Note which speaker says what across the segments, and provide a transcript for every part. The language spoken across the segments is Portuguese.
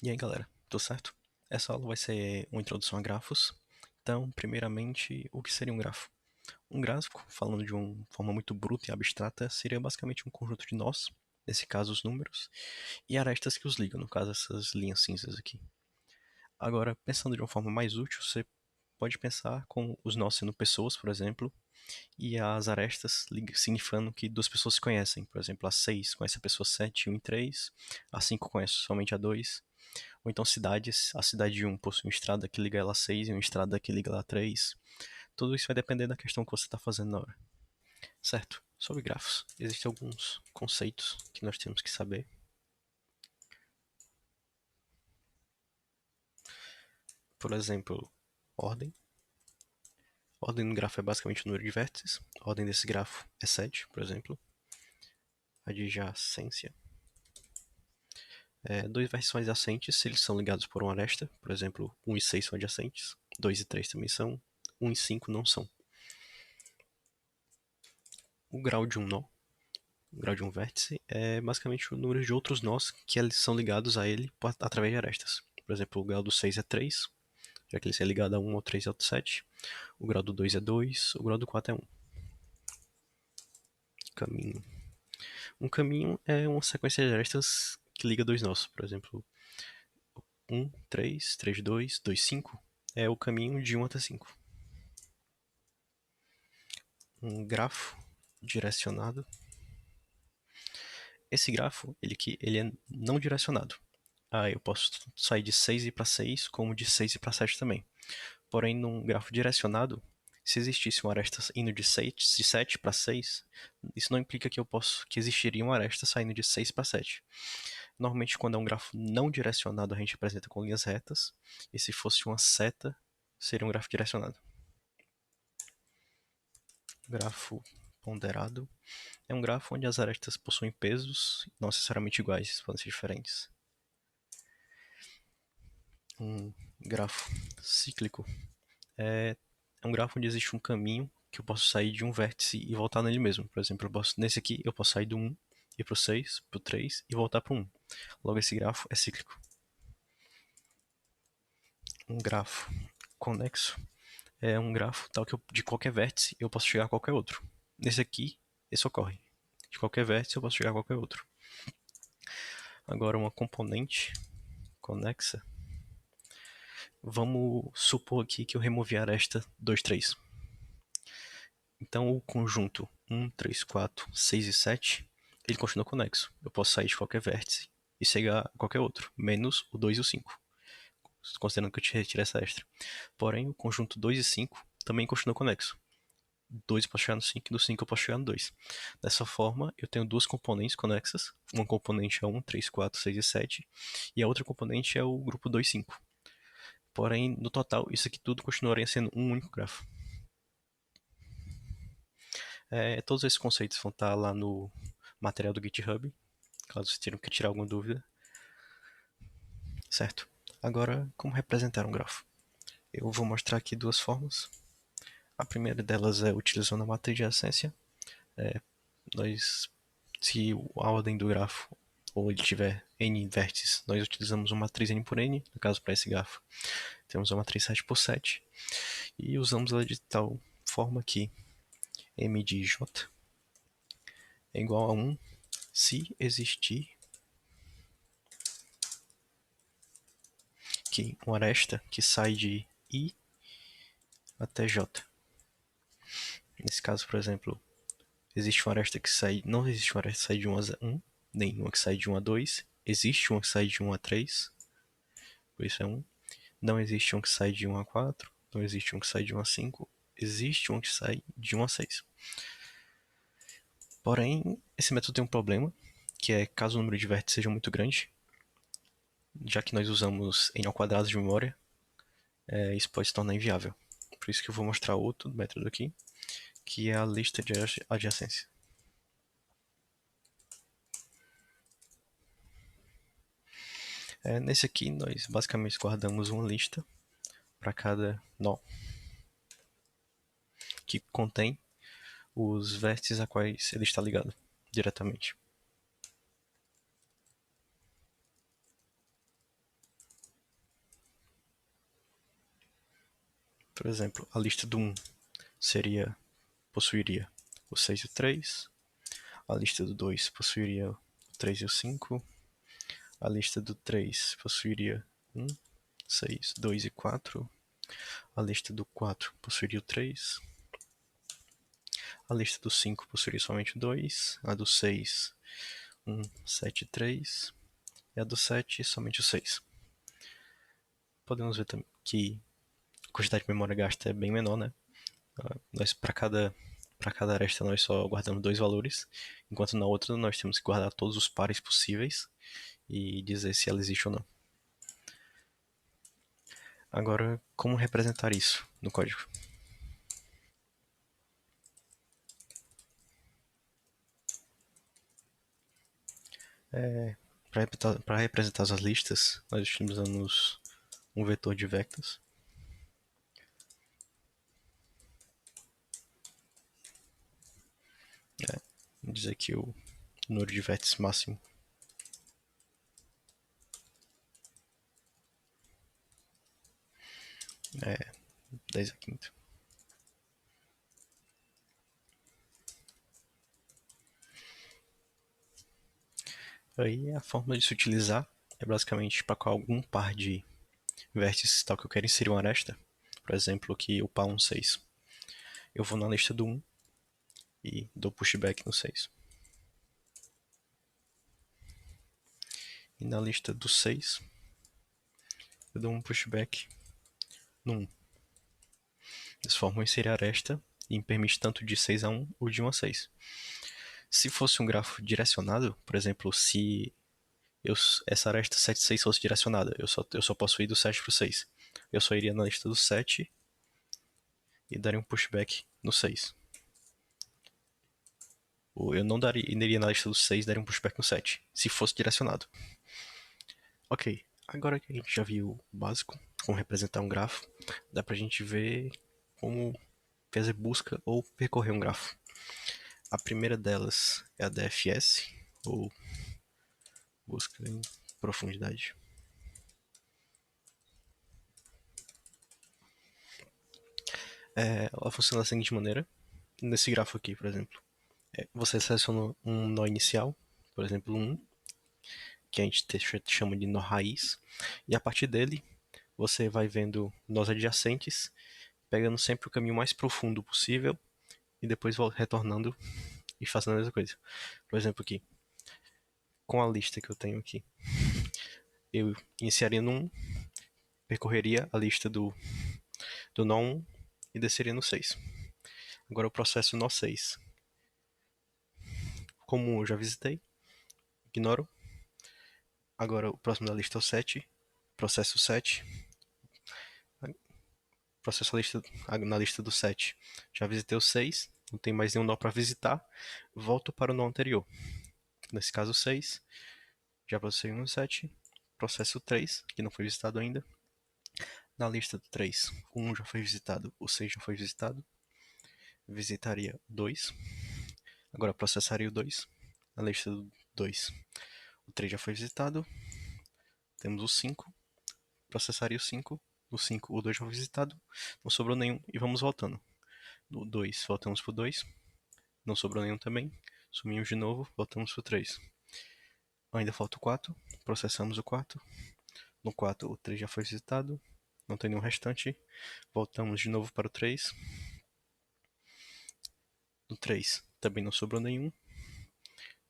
Speaker 1: E aí, galera, tudo certo? Essa aula vai ser uma introdução a grafos. Então, primeiramente, o que seria um grafo? Um gráfico, falando de uma forma muito bruta e abstrata, seria basicamente um conjunto de nós, nesse caso os números, e arestas que os ligam, no caso essas linhas cinzas aqui. Agora, pensando de uma forma mais útil, você pode pensar com os nós sendo pessoas, por exemplo, e as arestas significando que duas pessoas se conhecem. Por exemplo, a 6 conhece a pessoa 7, 1 e 3, a 5 conhece somente a 2, ou então cidades, a cidade um possui uma estrada que liga ela a 6 e uma estrada que liga ela a 3. Tudo isso vai depender da questão que você está fazendo na hora. Certo? Sobre grafos, existem alguns conceitos que nós temos que saber. Por exemplo, ordem. Ordem no grafo é basicamente o número de vértices. A ordem desse grafo é 7, por exemplo. Adjacência. Dois vértices são adjacentes se eles são ligados por uma aresta. Por exemplo, 1 e 6 são adjacentes. 2 e 3 também são. 1 e 5 não são. O grau de um nó, o grau de um vértice, é basicamente o número de outros nós que eles são ligados a ele através de arestas. Por exemplo, o grau do 6 é 3, já que ele é ligado a 1, ao 3 e ao 7. O grau do 2 é 2, o grau do 4 é 1. Caminho. Um caminho é uma sequência de arestas que liga dois nós. Por exemplo, 1, 3, 3, 2, 2, 5 é o caminho de 1 até 5. Um grafo direcionado. Esse grafo, ele é não direcionado. Eu posso sair de 6 e ir para 6, como de 6 e para 7 também. Porém, num grafo direcionado, se existisse uma aresta indo de 7 para 6, isso não implica que existiria uma aresta saindo de 6 para 7. Normalmente, quando é um grafo não direcionado, a gente apresenta com linhas retas, e se fosse uma seta, seria um grafo direcionado. Grafo ponderado é um grafo onde as arestas possuem pesos não necessariamente iguais, podem ser diferentes. Um grafo cíclico é um grafo onde existe um caminho que eu posso sair de um vértice e voltar nele mesmo. Por exemplo, nesse aqui eu posso sair do 1, ir para o 6, para o 3 e voltar para o 1. Logo, esse grafo é cíclico. Um grafo conexo é um grafo tal que de qualquer vértice eu posso chegar a qualquer outro. Nesse aqui, esse ocorre. De qualquer vértice eu posso chegar a qualquer outro. Agora, uma componente conexa. Vamos supor aqui que eu removi a aresta 2, 3. Então, o conjunto 1, 3, 4, 6 e 7, ele continua conexo. Eu posso sair de qualquer vértice e chegar a qualquer outro, menos o 2 e o 5, considerando que eu te retire essa extra. Porém, o conjunto 2 e 5 também continua conexo. 2 eu posso chegar no 5 e do 5 eu posso chegar no 2. Dessa forma, eu tenho duas componentes conexas. Uma componente é 1, 3, 4, 6 e 7, e a outra componente é o grupo 2, 5. Porém, no total, isso aqui tudo continuaria sendo um único grafo. Todos esses conceitos vão estar lá no material do GitHub, caso vocês tenham que tirar alguma dúvida. Certo. Agora, como representar um grafo? Eu vou mostrar aqui duas formas. A primeira delas é utilizando a matriz de adjacência. Nós, se a ordem do grafo ou ele tiver n vértices, nós utilizamos uma matriz n por n. No caso, para esse grafo, temos uma matriz 7 por 7 e usamos ela de tal forma que m de j é igual a 1 se existir que uma aresta que sai de I até J. Nesse caso, por exemplo, existe uma aresta que sai. Não existe uma aresta que sai de 1 a 1, nem uma que sai de 1 a 2. Existe uma que sai de 1 a 3, por isso é 1. Não existe um que sai de 1 a 4. Não existe um que sai de 1 a 5. Existe um que sai de 1 a 6. Porém, esse método tem um problema, que é caso o número de vértices seja muito grande, já que nós usamos n ao quadrado de memória, isso pode se tornar inviável. Por isso que eu vou mostrar outro método aqui, que é a lista de adjacência. Nesse aqui, nós basicamente guardamos uma lista para cada nó, que contém os vértices a quais ele está ligado diretamente. Por exemplo, a lista do 1 possuiria o 6 e o 3. A lista do 2 possuiria o 3 e o 5. A lista do 3 possuiria 1, 6, 2 e 4. A lista do 4 possuiria o 3. A lista do 5 possuiria somente o 2. A do 6, 1, 7 e 3. E a do 7, somente o 6. Podemos ver também que a quantidade de memória gasta é bem menor, né? Nós, para cada aresta, nós só guardamos dois valores, enquanto na outra nós temos que guardar todos os pares possíveis e dizer se ela existe ou não. Agora, como representar isso no código? Para representar as listas, nós utilizamos um vetor de vectors. Vamos dizer que o número de vértices máximo é 10 a quinta. Aí a forma de se utilizar é basicamente para algum par de vértices tal que eu quero inserir uma aresta. Por exemplo, aqui o par 1, 6. Eu vou na lista do 1 e dou pushback no 6. E na lista do 6, eu dou um pushback no 1. Dessa forma, eu inserir a aresta e me permite tanto de 6 a 1 ou de 1 a 6. Se fosse um grafo direcionado, por exemplo, se essa aresta 7 6 fosse direcionada, eu só posso ir do 7 para o 6. Eu só iria na lista do 7 e daria um pushback no 6. Eu não iria na lista do 6 e daria um pushback no 7, se fosse direcionado. Ok, agora que a gente já viu o básico, como representar um grafo, dá pra gente ver como fazer busca ou percorrer um grafo. A primeira delas é a DFS, ou busca em profundidade. Ela funciona da seguinte maneira. Nesse grafo aqui, por exemplo, você seleciona um nó inicial, por exemplo, 1, que a gente chama de nó raiz, e a partir dele você vai vendo nós adjacentes, pegando sempre o caminho mais profundo possível e depois retornando e fazendo a mesma coisa. Por exemplo, aqui, com a lista que eu tenho aqui, eu iniciaria no 1, percorreria a lista do nó 1 e desceria no 6. Agora eu processo nó 6. Como eu já visitei, ignoro. Agora o próximo da lista é o 7, processo 7, processo na lista do 7. Já visitei o 6, não tem mais nenhum nó para visitar, volto para o nó anterior. Nesse caso 6, já processei no 7, processo 3, que não foi visitado ainda. Na lista do 3, o 1 já foi visitado, o 6 já foi visitado. Visitaria o 2, agora processaria o 2. Na lista do 2, o 3 já foi visitado. Temos o 5, processaria o 5. No 5, o 2 já foi visitado, não sobrou nenhum e vamos voltando. No 2, voltamos pro 2, não sobrou nenhum também, sumimos de novo, voltamos pro 3. Ainda falta o 4, processamos o 4. No 4, o 3 já foi visitado, não tem nenhum restante, voltamos de novo para o 3. No 3, também não sobrou nenhum,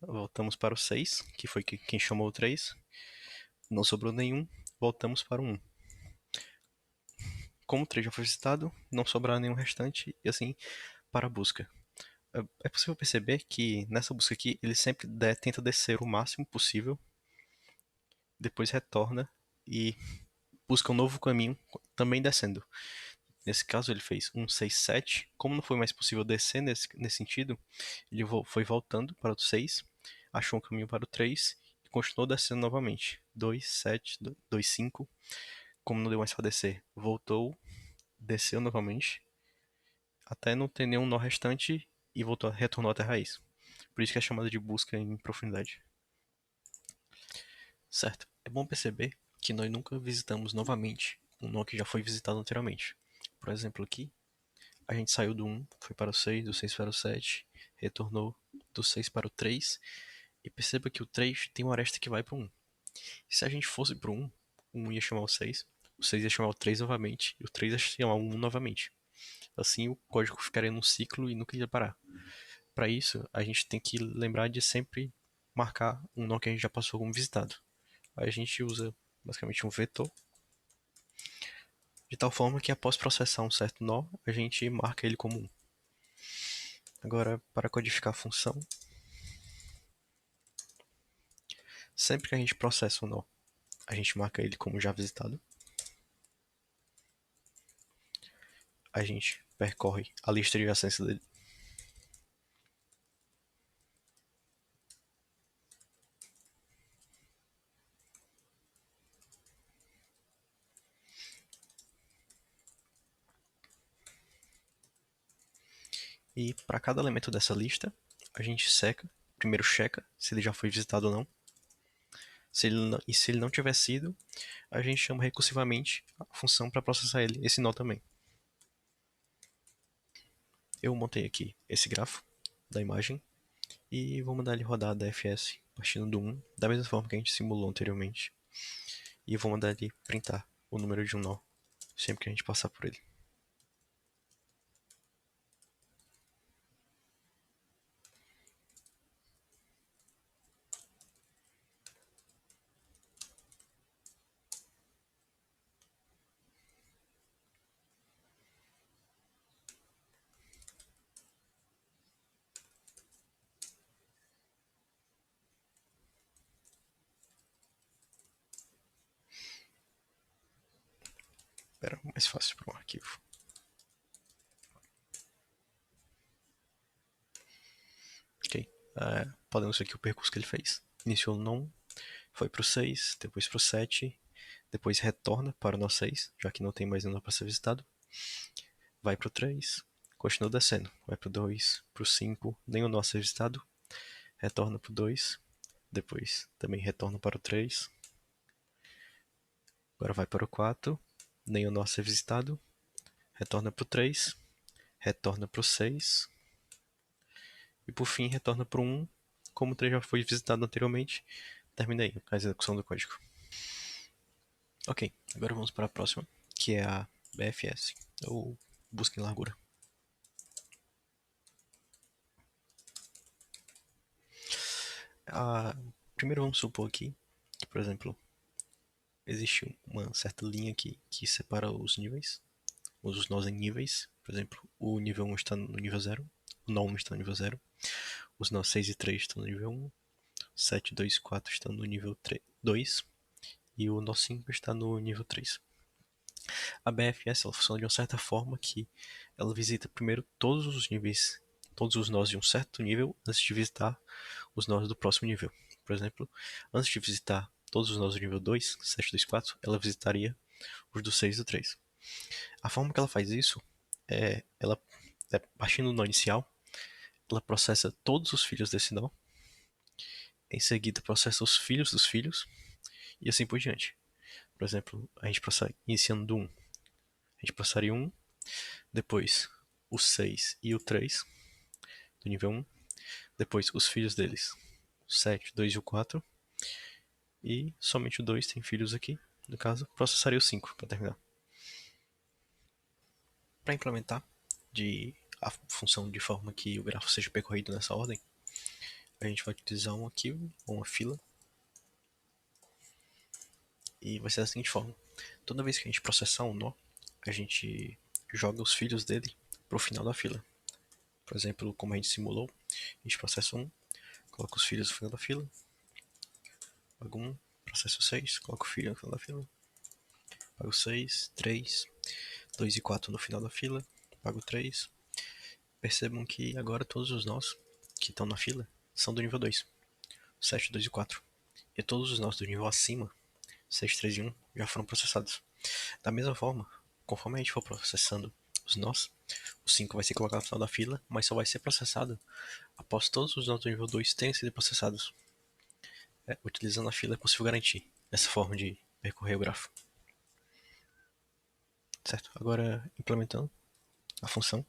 Speaker 1: voltamos para o 6, que foi quem chamou o 3. Não sobrou nenhum, voltamos para o 1. Como o 3 já foi visitado, não sobrará nenhum restante, e assim para a busca. É possível perceber que nessa busca aqui ele sempre tenta descer o máximo possível, depois retorna e busca um novo caminho, também descendo. Nesse caso ele fez 1, 6, 7. Como não foi mais possível descer nesse sentido, ele foi voltando para o 6, achou um caminho para o 3 e continuou descendo novamente. 2, 7, 2, 5. Como não deu mais para descer, voltou, desceu novamente, até não ter nenhum nó restante e retornou até a raiz. Por isso que é chamada de busca em profundidade. Certo. É bom perceber que nós nunca visitamos novamente um nó que já foi visitado anteriormente. Por exemplo, aqui, a gente saiu do 1, foi para o 6, do 6 para o 7, retornou do 6 para o 3, e perceba que o 3 tem uma aresta que vai para o 1. E se a gente fosse para o 1 ia chamar o 6 ia chamar o 3 novamente, e o 3 ia chamar o 1 novamente. Assim o código ficaria num ciclo e nunca ia parar. Para isso, a gente tem que lembrar de sempre marcar um nó que a gente já passou como visitado. Aí a gente usa basicamente um vetor, de tal forma que após processar um certo nó, a gente marca ele como 1. Agora, para codificar a função, sempre que a gente processa um nó, a gente marca ele como já visitado. A gente percorre a lista de adjacência dele. E para cada elemento dessa lista, a gente seca, primeiro checa se ele já foi visitado ou não. E se ele não tiver sido, a gente chama recursivamente a função para processar ele, esse nó também. Eu montei aqui esse grafo da imagem e vou mandar ele rodar a DFS partindo do 1, da mesma forma que a gente simulou anteriormente. E vou mandar ele printar o número de um nó sempre que a gente passar por ele. Era mais fácil para um arquivo. Ok, podemos ver aqui o percurso que ele fez. Iniciou no 1, foi para o 6, depois para o 7, depois retorna para o nó 6, já que não tem mais nenhum para ser visitado. Vai para o 3, continua descendo, vai para o 2, para o 5, nenhum nó a ser visitado, retorna para o 2, depois também retorna para o 3, agora vai para o 4, nenhum nó a ser visitado, retorna para o 3, retorna para o 6, e por fim retorna para o 1, como o 3 já foi visitado anteriormente. Terminei a execução do código. Ok, agora vamos para a próxima, que é a BFS, ou busca em largura. Primeiro vamos supor aqui que, por exemplo, existe uma certa linha aqui que separa os níveis, os nós em níveis. Por exemplo, o nível 1 está no nível 0, o nó 1 está no nível 0, os nós 6 e 3 estão no nível 1, 7, 2 e 4 estão no nível 2 e o nó 5 está no nível 3. A BFS ela funciona de uma certa forma que ela visita primeiro todos os níveis, todos os nós de um certo nível antes de visitar os nós do próximo nível. Por exemplo, antes de visitar todos os nós do nível 2, 7, 2, 4, ela visitaria os do 6 e do 3. A forma que ela faz isso ela partindo do nó inicial, ela processa todos os filhos desse nó, em seguida processa os filhos dos filhos, e assim por diante. Por exemplo, a gente processa, iniciando do 1, a gente processaria 1, depois o 6 e o 3 do nível 1, depois os filhos deles, o 7, 2 e o 4, e somente o 2 tem filhos aqui, no caso, processaria o 5 para terminar. Para implementar a função de forma que o grafo seja percorrido nessa ordem, a gente vai utilizar um arquivo ou uma fila, e vai ser da seguinte forma: toda vez que a gente processar um nó, a gente joga os filhos dele para o final da fila. Por exemplo, como a gente simulou, a gente processa um, coloca os filhos no final da fila, paga um, processa o 6, coloca o filho no final da fila, paga o 6, 3, 2 e 4 no final da fila, paga o 3. Percebam que agora todos os nós que estão na fila são do nível 2, 7, 2 e 4. E todos os nós do nível acima, 6, 3 e 1, já foram processados. Da mesma forma, conforme a gente for processando os nós, o 5 vai ser colocado no final da fila, mas só vai ser processado após todos os nós do nível 2 terem sido processados. Utilizando a fila é possível garantir essa forma de percorrer o grafo. certo? Agora, implementando a função,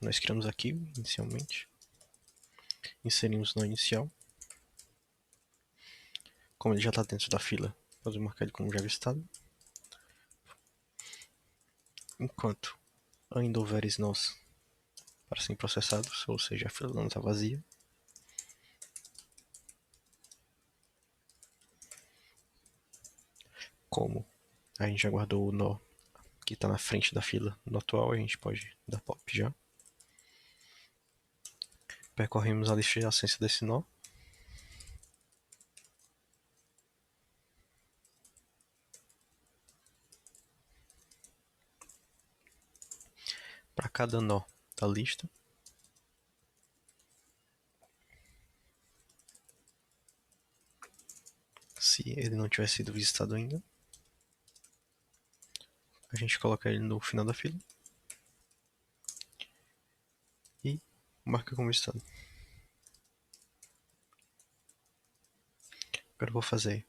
Speaker 1: nós criamos aqui inicialmente, inserimos no inicial. Como ele já está dentro da fila, podemos marcar ele como já visitado. Enquanto ainda houver nós para serem processados, ou seja, a fila não está vazia, como a gente já guardou o nó que está na frente da fila no atual, a gente pode dar pop já. Percorremos a lista de adjacência desse nó. Para cada nó da lista, se ele não tiver sido visitado ainda, a gente coloca ele no final da fila e marca como visitado. Agora eu vou fazer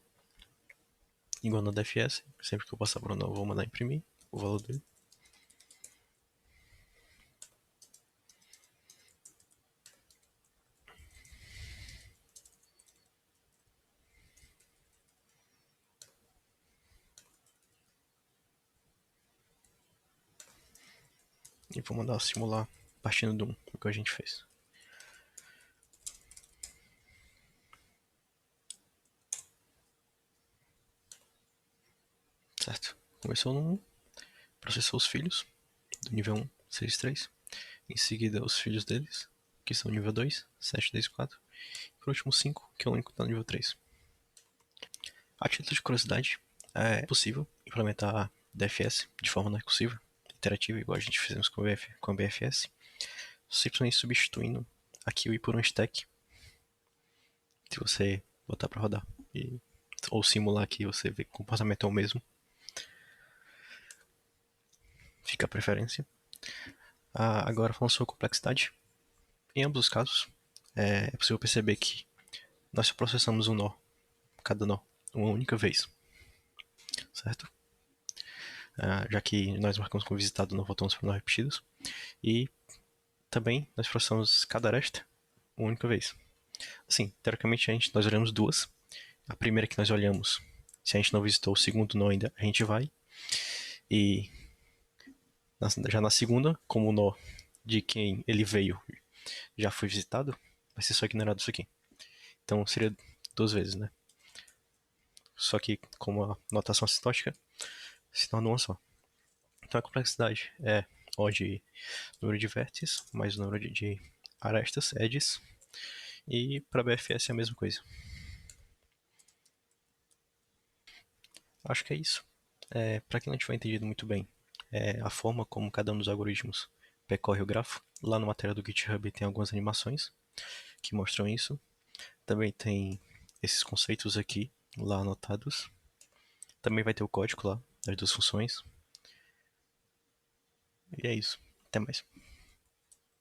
Speaker 1: igual no DFS, sempre que eu passar para o nó eu vou mandar imprimir o valor dele. E vou mandar simular partindo do 1, o que a gente fez. Certo? Começou no 1, processou os filhos do nível 1, 6, 3. Em seguida, os filhos deles, que são nível 2, 7, 10, 4. E por último, 5, que é o único que está no nível 3. A título de curiosidade, é possível implementar DFS de forma não recursiva, interativa, igual a gente fizemos com a BFS, simplesmente substituindo aqui o i por um stack, se você botar para rodar, ou simular que você vê que o comportamento é o mesmo, fica a preferência. Agora, falando sobre complexidade, em ambos os casos, é possível perceber que nós só processamos um nó, cada nó, uma única vez, certo? Já que nós marcamos como visitado, não voltamos para nó repetidos. E também nós processamos cada aresta uma única vez. Assim, teoricamente nós olhamos duas. A primeira que nós olhamos, se a gente não visitou o segundo nó ainda, a gente vai. E já na segunda, como o nó de quem ele veio já foi visitado, vai ser só ignorado isso aqui. Então seria duas vezes, né? Só que como a notação assintótica se torna uma só. Então a complexidade é O de número de vértices mais o número de arestas, edges. E para BFS é a mesma coisa. Acho que é isso. Para quem não tiver entendido muito bem a forma como cada um dos algoritmos percorre o grafo, lá no material do GitHub tem algumas animações que mostram isso. Também tem esses conceitos aqui lá anotados. Também vai ter o código lá das duas funções. E é isso. Até mais.